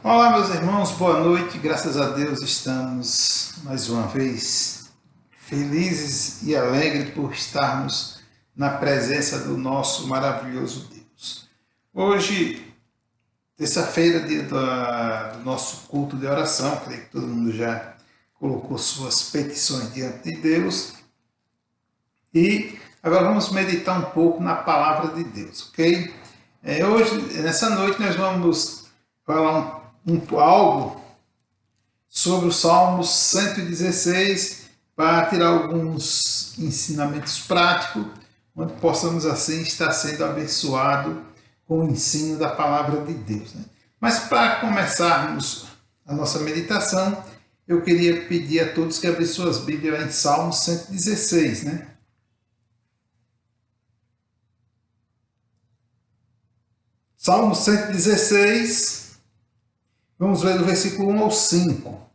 Olá, meus irmãos, boa noite. Graças a Deus estamos mais uma vez felizes e alegres por estarmos na presença do nosso maravilhoso Deus. Hoje, terça-feira, dia do nosso culto de oração, creio que todo mundo já colocou suas petições diante de Deus. E agora vamos meditar um pouco na palavra de Deus, ok? Hoje, nessa noite, nós vamos falar algo sobre o Salmo 116 para tirar alguns ensinamentos práticos, onde possamos assim estar sendo abençoados com o ensino da palavra de Deus, né? Mas para começarmos a nossa meditação, eu queria pedir a todos que abrissem suas Bíblias em Salmo 116, né? Salmo 116, vamos ver do versículo 1 ao 5.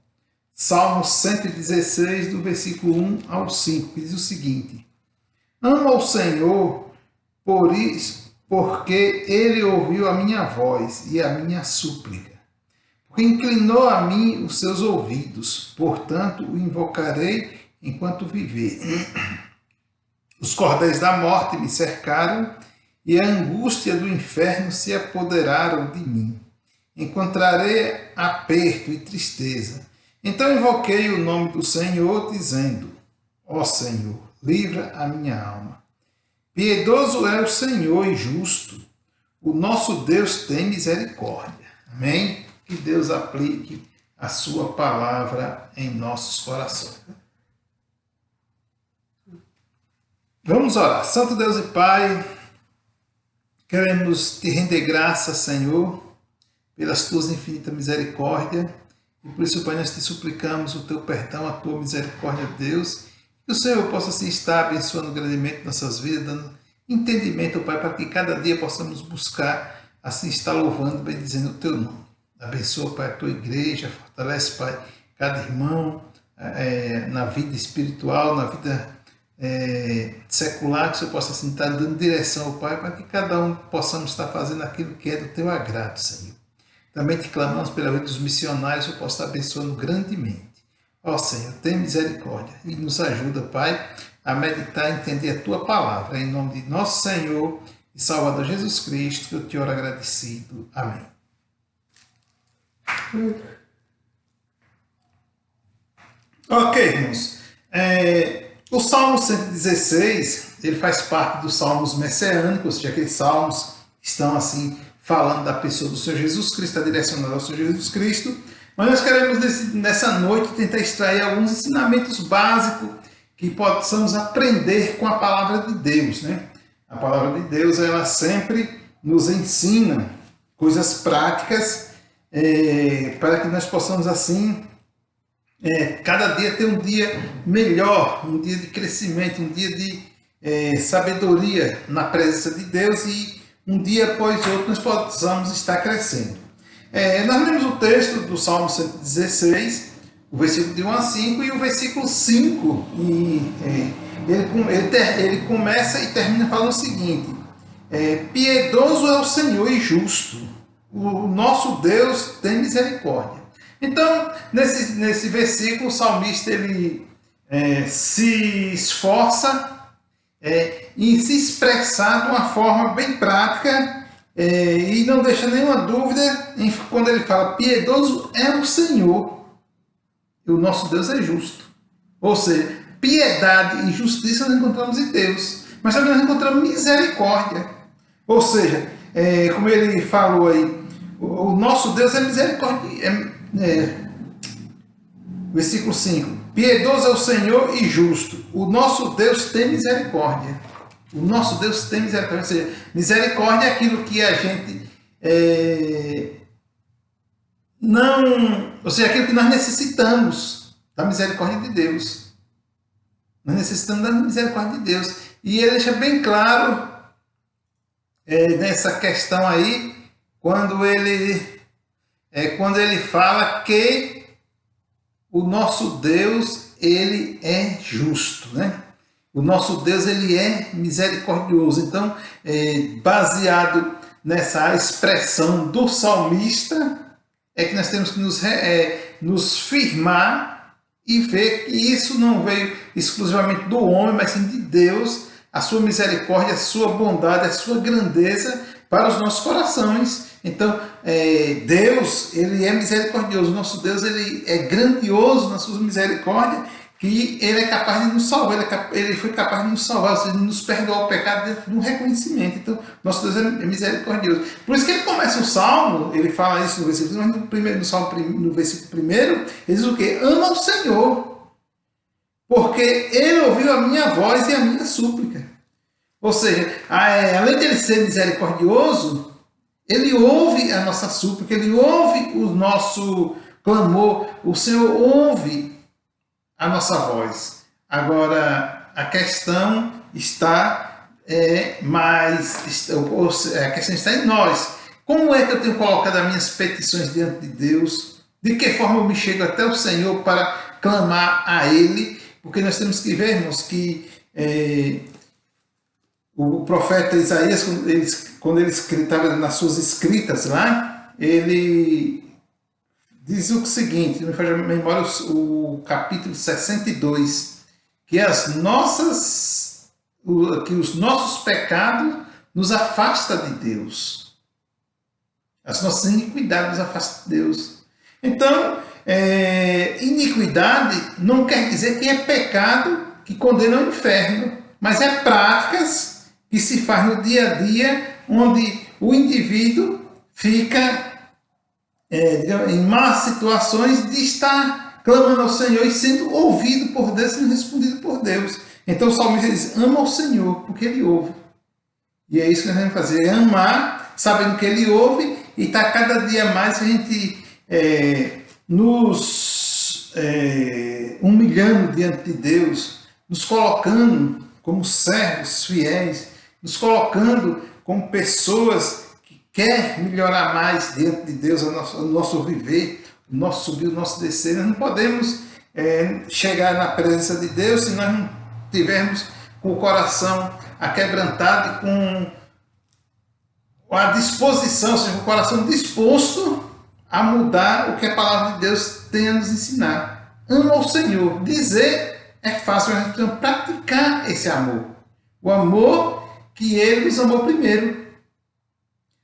Salmo 116, do versículo 1 ao 5, que diz o seguinte: Amo ao Senhor, por isso, porque Ele ouviu a minha voz e a minha súplica. Porque inclinou a mim os seus ouvidos, portanto o invocarei enquanto viver. Os cordéis da morte me cercaram e a angústia do inferno se apoderaram de mim. Encontrarei aperto e tristeza. Então invoquei o nome do Senhor, dizendo: Ó Senhor, livra a minha alma. Piedoso é o Senhor e justo. O nosso Deus tem misericórdia. Amém? Que Deus aplique a sua palavra em nossos corações. Vamos orar. Santo Deus e Pai, queremos te render graça, Senhor, pelas tuas infinitas misericórdias, e por isso, Pai, nós te suplicamos o teu perdão, a tua misericórdia, Deus, que o Senhor possa assim estar abençoando grandemente nossas vidas, dando entendimento, Pai, para que cada dia possamos buscar, assim estar louvando, bendizendo o teu nome. Abençoa, Pai, a tua igreja, fortalece, Pai, cada irmão na vida espiritual, na vida secular, que o Senhor possa assim estar dando direção ao Pai, para que cada um possamos estar fazendo aquilo que é do teu agrado, Senhor. Também te clamamos pela vida dos missionários, eu posso estar abençoando grandemente. Ó Senhor, tem misericórdia e nos ajuda, Pai, a meditar e entender a Tua palavra. Em nome de nosso Senhor e Salvador Jesus Cristo, que eu te oro agradecido. Amém. Ok, irmãos. O Salmo 116, ele faz parte dos salmos messiânicos, ou seja, aqueles salmos que estão assim falando da pessoa do Senhor Jesus Cristo, está direcionado ao Senhor Jesus Cristo, mas nós queremos nessa noite tentar extrair alguns ensinamentos básicos que possamos aprender com a palavra de Deus, né? A palavra de Deus, ela sempre nos ensina coisas práticas para que nós possamos assim cada dia ter um dia melhor, um dia de crescimento, um dia de sabedoria na presença de Deus, e um dia após outro nós possamos estar crescendo. Nós lemos o texto do Salmo 116, o versículo de 1 a 5, e o versículo 5, ele começa e termina falando o seguinte: piedoso é o Senhor e justo, o nosso Deus tem misericórdia. Então, nesse versículo, o salmista ele se esforça em se expressar de uma forma bem prática e não deixa nenhuma dúvida quando ele fala: piedoso é o Senhor, e o nosso Deus é justo. Ou seja, piedade e justiça nós encontramos em Deus, mas também nós encontramos misericórdia. Ou seja, como ele falou aí, o nosso Deus é misericórdia. Versículo 5: piedoso é o Senhor e justo, o nosso Deus tem misericórdia. O nosso Deus tem misericórdia. Ou seja, misericórdia é aquilo que a gente ou seja, aquilo que nós necessitamos da misericórdia de Deus. Nós necessitamos da misericórdia de Deus. E ele deixa bem claro nessa questão aí, quando ele fala que o nosso Deus, ele é justo, né? O nosso Deus, ele é misericordioso. Então, baseado nessa expressão do salmista, é que nós temos que nos firmar e ver que isso não veio exclusivamente do homem, mas sim de Deus, a sua misericórdia, a sua bondade, a sua grandeza para os nossos corações. Então, Deus, ele é misericordioso. Nosso Deus, ele é grandioso na sua misericórdia, que ele é capaz de nos salvar. Ele foi capaz de nos salvar, ou seja, de nos perdoar o pecado dentro de um reconhecimento. Então, nosso Deus é misericordioso. Por isso que ele começa o Salmo, ele fala isso no versículo 1, no Salmo, no versículo 1, ele diz o quê? Ama o Senhor, porque ele ouviu a minha voz e a minha súplica. Ou seja, além de ele ser misericordioso, ele ouve a nossa súplica, ele ouve o nosso clamor, o Senhor ouve a nossa voz. Agora, a questão está a questão está em nós. Como é que eu tenho colocado as minhas petições diante de Deus? De que forma eu me chego até o Senhor para clamar a Ele? Porque nós temos que ver, irmãos, que o profeta Isaías, quando ele estava nas suas escritas lá, ele diz o seguinte, me faz a memória o capítulo 62, que os nossos pecados nos afastam de Deus. As nossas iniquidades nos afastam de Deus. Então, iniquidade não quer dizer que é pecado que condena ao inferno, mas é práticas que se faz no dia a dia, onde o indivíduo fica em más situações de estar clamando ao Senhor e sendo ouvido por Deus, sendo respondido por Deus. Então o salmista diz, ama ao Senhor, porque Ele ouve. E é isso que nós devemos fazer, é amar, sabendo que Ele ouve, e está cada dia mais a gente nos humilhando diante de Deus, nos colocando como servos fiéis, nos colocando como pessoas que querem melhorar mais diante de Deus o nosso viver, o nosso subir, o nosso descer. Nós não podemos chegar na presença de Deus se nós não tivermos com o coração aquebrantado e com a disposição, ou seja, com o coração disposto a mudar o que a palavra de Deus tem a nos ensinar. Ama o Senhor. Dizer é fácil, mas nós precisamos praticar esse amor. O amor que Ele nos amou primeiro.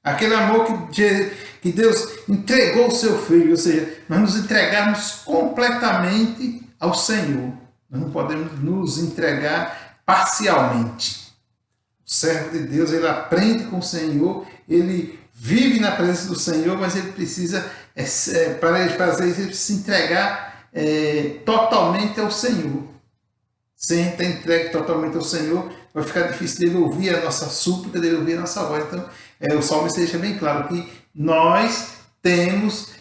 Aquele amor que Deus entregou o seu Filho, ou seja, nós nos entregarmos completamente ao Senhor. Nós não podemos nos entregar parcialmente. O servo de Deus, ele aprende com o Senhor, ele vive na presença do Senhor, mas ele precisa, para ele fazer isso, ele precisa se entregar totalmente ao Senhor. Sem estar entregue totalmente ao Senhor, vai ficar difícil dele ouvir a nossa súplica, dele ouvir a nossa voz. Então, o salmista deixa bem claro que nós temos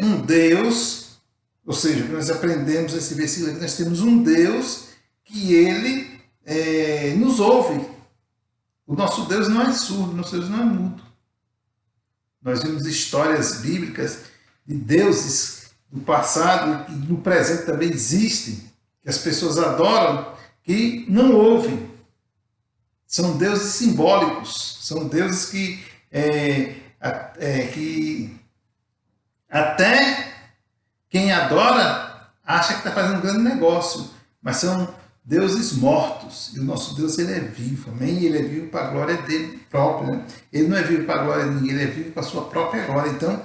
um Deus, ou seja, nós aprendemos esse versículo aqui, nós temos um Deus que Ele nos ouve. O nosso Deus não é surdo, o nosso Deus não é mudo. Nós vimos histórias bíblicas de deuses do passado e no presente também existem, que as pessoas adoram, que não ouvem. São deuses simbólicos, são deuses que até quem adora acha que está fazendo um grande negócio, mas são deuses mortos. E o nosso Deus, ele é vivo, amém? Ele é vivo para a glória dele próprio, né? Ele não é vivo para a glória de ninguém, ele é vivo para a sua própria glória. Então,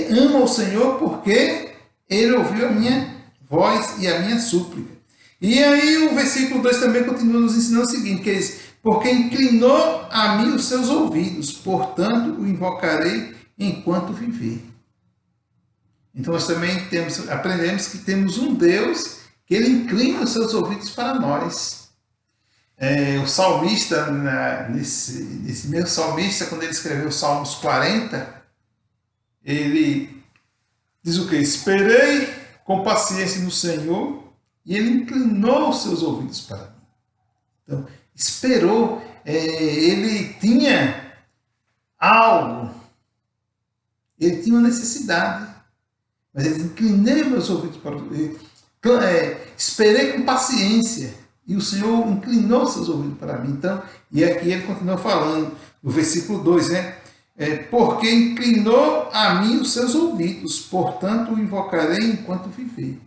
ama o Senhor porque ele ouviu a minha voz e a minha súplica. E aí o versículo 2 também continua nos ensinando o seguinte, que diz, porque inclinou a mim os seus ouvidos, portanto o invocarei enquanto viver. Então nós também aprendemos que temos um Deus que ele inclina os seus ouvidos para nós. O salmista, nesse mesmo salmista, quando ele escreveu os Salmos 40, ele diz o quê? Esperei com paciência no Senhor e ele inclinou os seus ouvidos para mim. Então, esperou, ele tinha algo, ele tinha uma necessidade, mas ele inclinou meus ouvidos para ele. Esperei com paciência e o Senhor inclinou seus ouvidos para mim. Então, e aqui ele continua falando no versículo 2, né? porque inclinou a mim os seus ouvidos, portanto o invocarei enquanto viver.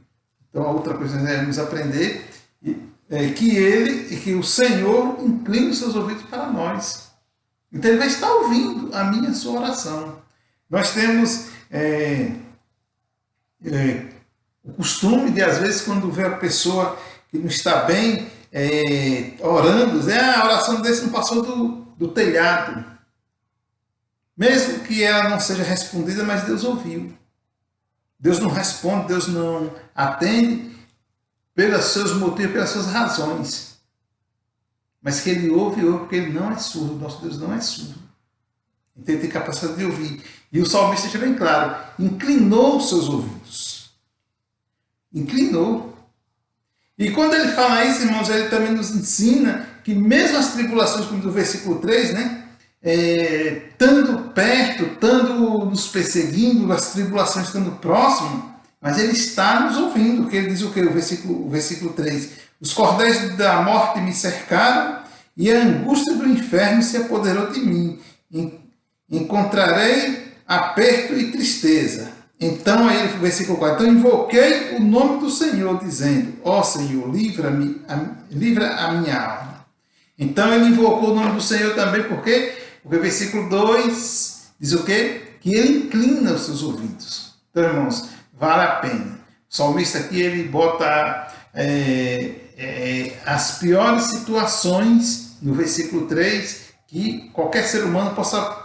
Então a outra coisa que nós devemos aprender é que o Senhor incline os seus ouvidos para nós. Então ele vai estar ouvindo a minha, a sua oração. Nós temos o costume de, às vezes, quando vê a pessoa que não está bem, orando, dizer, a oração desse não passou do telhado. Mesmo que ela não seja respondida, mas Deus ouviu. Deus não responde, Deus não atende pelos seus motivos, pelas suas razões. Mas que ele ouve, porque ele não é surdo. Nosso Deus não é surdo. Então ele tem capacidade de ouvir. E o salmista deixa bem claro, inclinou os seus ouvidos. Inclinou. E quando ele fala isso, irmãos, ele também nos ensina que mesmo as tribulações, como do versículo 3, né? Estando perto, estando nos perseguindo, as tribulações estando próximo, mas ele está nos ouvindo, porque ele diz o que? O versículo 3. Os cordéis da morte me cercaram e a angústia do inferno se apoderou de mim. Encontrarei aperto e tristeza. Então, aí, versículo 4, então invoquei o nome do Senhor, dizendo, ó Senhor, livra a minha alma. Então, ele invocou o nome do Senhor também, porque o versículo 2 diz o quê? Que ele inclina os seus ouvidos. Então, irmãos, vale a pena. O salmista aqui, ele bota as piores situações, no versículo 3, que qualquer ser humano possa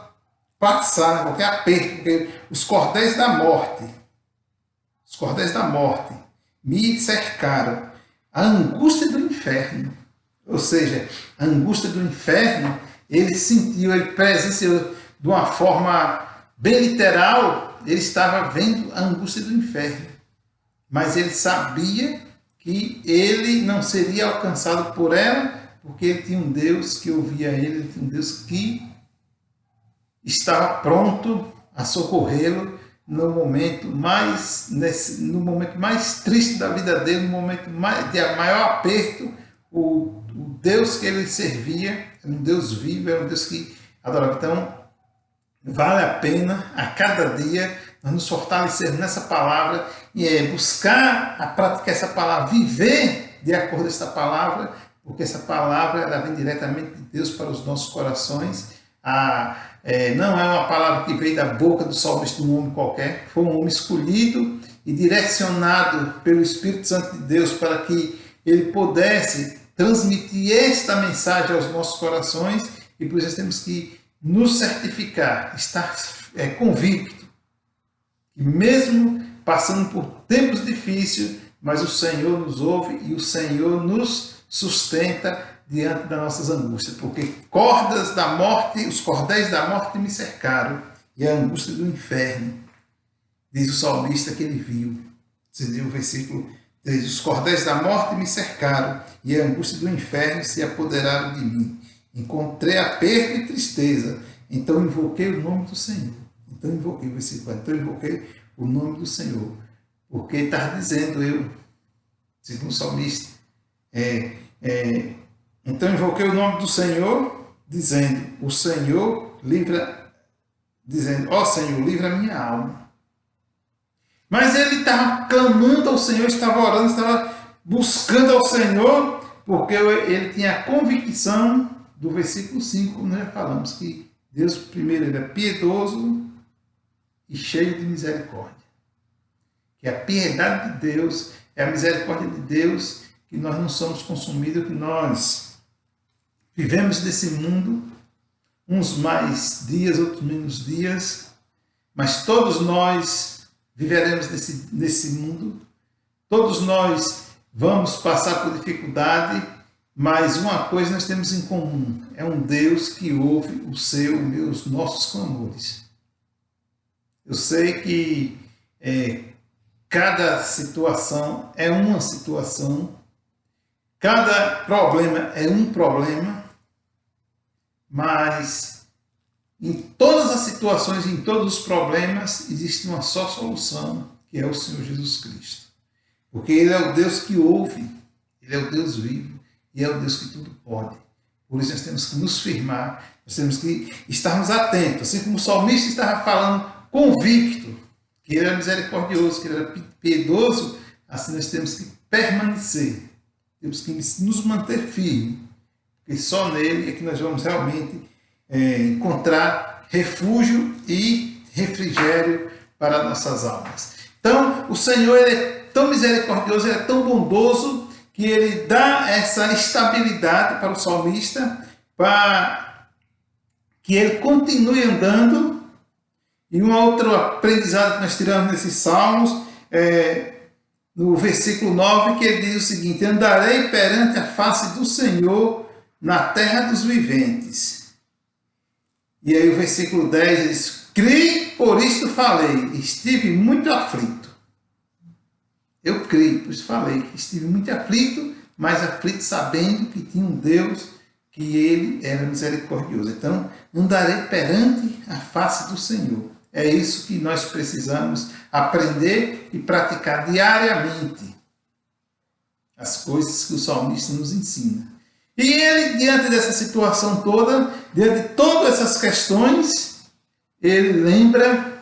passar, qualquer aperto, porque os cordéis da morte me cercaram, a angústia do inferno, ou seja, a angústia do inferno, ele sentiu, ele presenciou de uma forma bem literal, ele estava vendo a angústia do inferno, mas ele sabia que ele não seria alcançado por ela, porque ele tinha um Deus que ouvia ele tinha um Deus que estava pronto a socorrê-lo no momento mais triste da vida dele, no momento de maior aperto. O Deus que ele servia era um Deus vivo, era um Deus que adorava. Então, vale a pena a cada dia nós nos fortalecermos nessa palavra e buscar a praticar essa palavra, viver de acordo com essa palavra, porque essa palavra ela vem diretamente de Deus para os nossos corações. Não é uma palavra que veio da boca do salmista de um homem qualquer, foi um homem escolhido e direcionado pelo Espírito Santo de Deus para que ele pudesse transmitir esta mensagem aos nossos corações, e por isso temos que nos certificar, estar convicto que mesmo passando por tempos difíceis, mas o Senhor nos ouve e o Senhor nos sustenta diante das nossas angústias, porque os cordéis da morte me cercaram e a angústia do inferno, diz o salmista que ele viu. Você viu o versículo 3, os cordéis da morte me cercaram e a angústia do inferno se apoderaram de mim. Encontrei aperto e tristeza, então invoquei o nome do Senhor. Então invoquei o versículo 4, então invoquei o nome do Senhor, porque ele está dizendo, segundo o salmista, então invoquei o nome do Senhor, dizendo, ó Senhor, livra a minha alma. Mas ele estava clamando ao Senhor, estava orando, estava buscando ao Senhor, porque ele tinha a convicção do versículo 5, como nós já falamos, que Deus, primeiro, ele é piedoso e cheio de misericórdia. Que a piedade de Deus é a misericórdia de Deus, que nós não somos consumidos, que nós vivemos nesse mundo, uns mais dias, outros menos dias, mas todos nós viveremos nesse mundo, todos nós vamos passar por dificuldade, mas uma coisa nós temos em comum, é um Deus que ouve os nossos clamores. Eu sei que cada situação é uma situação, cada problema é um problema, mas em todas as situações, em todos os problemas, existe uma só solução, que é o Senhor Jesus Cristo. Porque Ele é o Deus que ouve, Ele é o Deus vivo e é o Deus que tudo pode. Por isso nós temos que nos firmar, nós temos que estarmos atentos, assim como o salmista estava falando convicto, que ele era misericordioso, que ele era piedoso, assim nós temos que permanecer, temos que nos manter firmes, porque só nele é que nós vamos realmente encontrar refúgio e refrigério para nossas almas. Então, o Senhor ele é tão misericordioso, ele é tão bondoso, que ele dá essa estabilidade para o salmista, para que ele continue andando. E um outro aprendizado que nós tiramos nesses salmos, no versículo 9, que ele diz o seguinte: andarei perante a face do Senhor na terra dos viventes. E aí o versículo 10 diz: criei, por isto falei, estive muito aflito. Eu creio, por isso falei que estive muito aflito, mas aflito sabendo que tinha um Deus, que ele era misericordioso. Então, andarei perante a face do Senhor. É isso que nós precisamos aprender e praticar diariamente. As coisas que o salmista nos ensina. E ele, diante dessa situação toda, diante de todas essas questões, ele lembra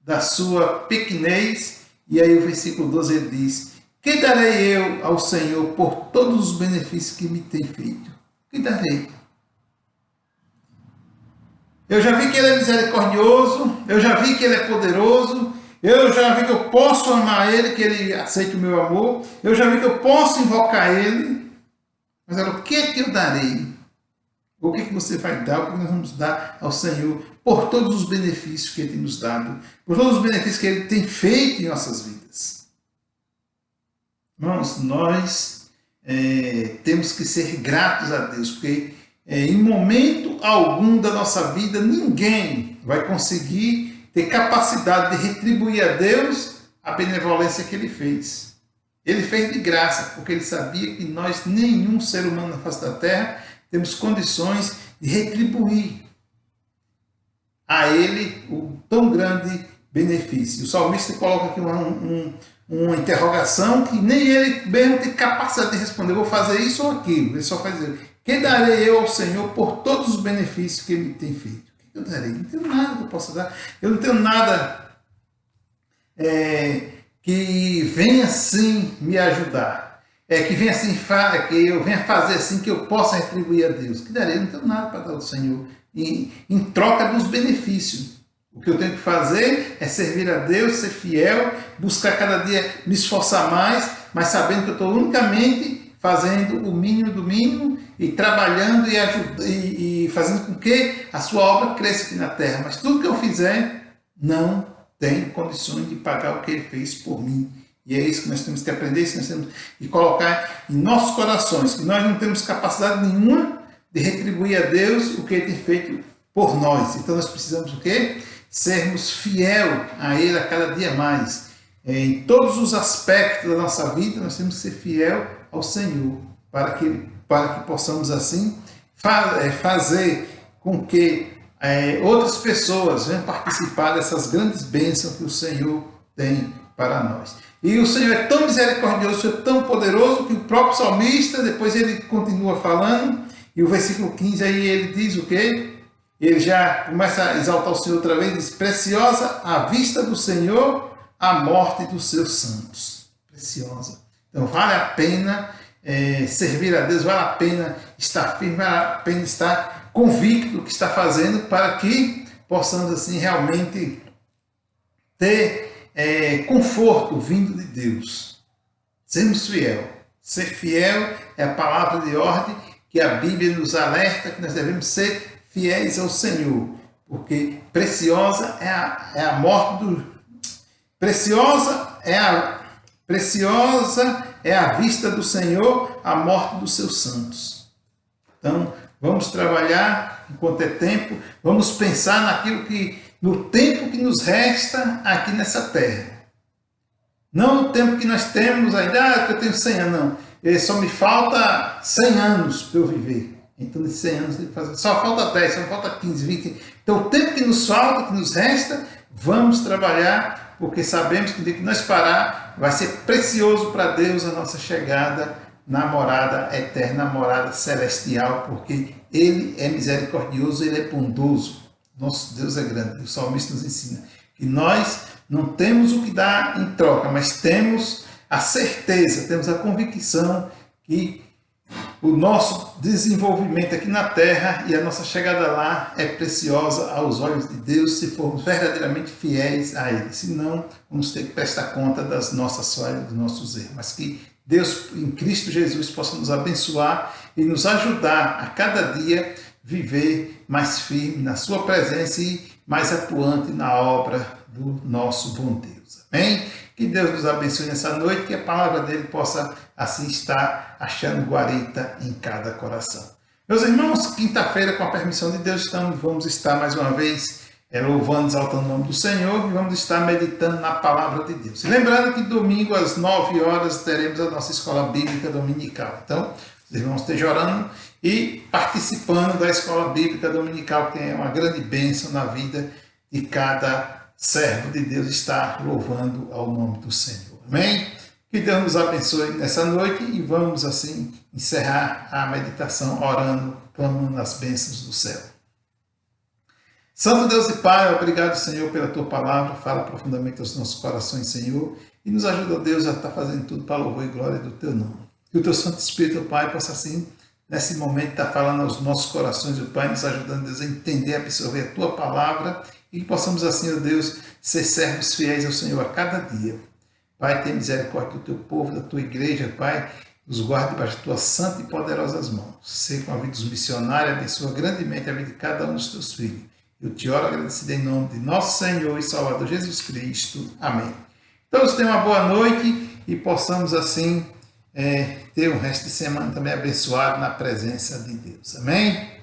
da sua pequenez. E aí o versículo 12 ele diz: que darei eu ao Senhor por todos os benefícios que me tem feito? Que darei? Eu já vi que ele é misericordioso, eu já vi que ele é poderoso, eu já vi que eu posso amar ele, que ele aceita o meu amor, eu já vi que eu posso invocar ele. Mas agora, o que é que eu darei? O que é que você vai dar? O que nós vamos dar ao Senhor por todos os benefícios que ele tem nos dado, por todos os benefícios que ele tem feito em nossas vidas? Irmãos, nós temos que ser gratos a Deus, porque em momento algum da nossa vida ninguém vai conseguir ter capacidade de retribuir a Deus a benevolência que ele fez. Ele fez de graça, porque ele sabia que nós, nenhum ser humano na face da terra, temos condições de retribuir a ele o tão grande benefício. O salmista coloca aqui uma interrogação que nem ele mesmo tem capacidade de responder: eu vou fazer isso ou aquilo. Ele só faz dizer: que darei eu ao Senhor por todos os benefícios que ele tem feito? O que eu darei? Não tenho nada que eu possa dar. Eu não tenho nada que venha assim me ajudar. Que venha assim, que eu venha fazer assim que eu possa retribuir a Deus. Que darei? Eu não tenho nada para dar ao Senhor em troca dos benefícios. O que eu tenho que fazer é servir a Deus, ser fiel, buscar cada dia me esforçar mais, mas sabendo que eu estou unicamente fazendo o mínimo do mínimo e trabalhando e fazendo com que a sua obra cresça aqui na terra. Mas tudo que eu fizer não tem condições de pagar o que ele fez por mim. E é isso que nós temos que aprender, isso nós temos que colocar em nossos corações, que nós não temos capacidade nenhuma de retribuir a Deus o que ele tem feito por nós. Então nós precisamos o quê? Sermos fiel a ele a cada dia mais. Em todos os aspectos da nossa vida, nós temos que ser fiel ao Senhor, para que possamos assim fazer com que outras pessoas venham participar dessas grandes bênçãos que o Senhor tem para nós. E o Senhor é tão misericordioso, é tão poderoso, que o próprio salmista, depois ele continua falando, e o versículo 15 aí ele diz o quê? Ele já começa a exaltar o Senhor outra vez, diz: preciosa à vista do Senhor a morte dos seus santos. Preciosa. Então vale a pena servir a Deus, vale a pena estar firme, vale a pena estar convicto do que está fazendo, para que possamos assim realmente ter conforto vindo de Deus. Sermos fiel. Ser fiel é a palavra de ordem que a Bíblia nos alerta, que nós devemos ser fiéis ao Senhor, porque preciosa é a morte do... Preciosa é a vista do Senhor, a morte dos seus santos. Então, vamos trabalhar enquanto é tempo, vamos pensar no tempo que nos resta aqui nessa terra. Não o tempo que nós temos ainda, que eu tenho 100 anos, não. Só me falta 100 anos para eu viver. Então, nesses 100 anos, só falta 10, só falta 15, 20. Então, o tempo que nos falta, que nos resta, vamos trabalhar, porque sabemos que o dia que nós parar, vai ser precioso para Deus a nossa chegada na morada eterna, na morada celestial, porque Ele é misericordioso, Ele é bondoso. Nosso Deus é grande. O salmista nos ensina que nós não temos o que dar em troca, mas temos a certeza, temos a convicção que o nosso desenvolvimento aqui na Terra e a nossa chegada lá é preciosa aos olhos de Deus se formos verdadeiramente fiéis a Ele. Senão, vamos ter que prestar conta das nossas falhas, dos nossos erros. Mas que Deus, em Cristo Jesus, possa nos abençoar e nos ajudar a cada dia viver mais firme na sua presença e mais atuante na obra do nosso bom Deus. Amém? Que Deus nos abençoe nessa noite, que a palavra dele possa assim estar achando guarita em cada coração. Meus irmãos, quinta-feira, com a permissão de Deus, vamos estar mais uma vez louvando, exaltando o nome do Senhor, e vamos estar meditando na palavra de Deus. E lembrando que domingo às 9 horas teremos a nossa escola bíblica dominical. Então, os irmãos estejam orando e participando da escola bíblica dominical, que é uma grande bênção na vida de cada servo de Deus, estar louvando ao nome do Senhor. Amém? Que Deus nos abençoe nessa noite e vamos assim encerrar a meditação orando, clamando as bênçãos do céu. Santo Deus e Pai, obrigado, Senhor, pela Tua palavra. Fala profundamente aos nossos corações, Senhor, e nos ajuda, Deus, a estar fazendo tudo para louvor e glória do Teu nome. Que o Teu Santo Espírito, Pai, possa assim, nesse momento, estar falando aos nossos corações, o Pai, nos ajudando, Deus, a entender, a absorver a Tua palavra e que possamos assim, ó Deus, ser servos fiéis ao Senhor a cada dia. Pai, tenha misericórdia do Teu povo, da Tua igreja, Pai, nos guarde debaixo de Tuas santas e poderosas mãos. Sei com a vida dos missionários, abençoa grandemente a vida de cada um dos Teus filhos. Eu te oro agradecido em nome de nosso Senhor e Salvador Jesus Cristo. Amém. Todos tenham uma boa noite e possamos assim ter um resto de semana também abençoado na presença de Deus. Amém?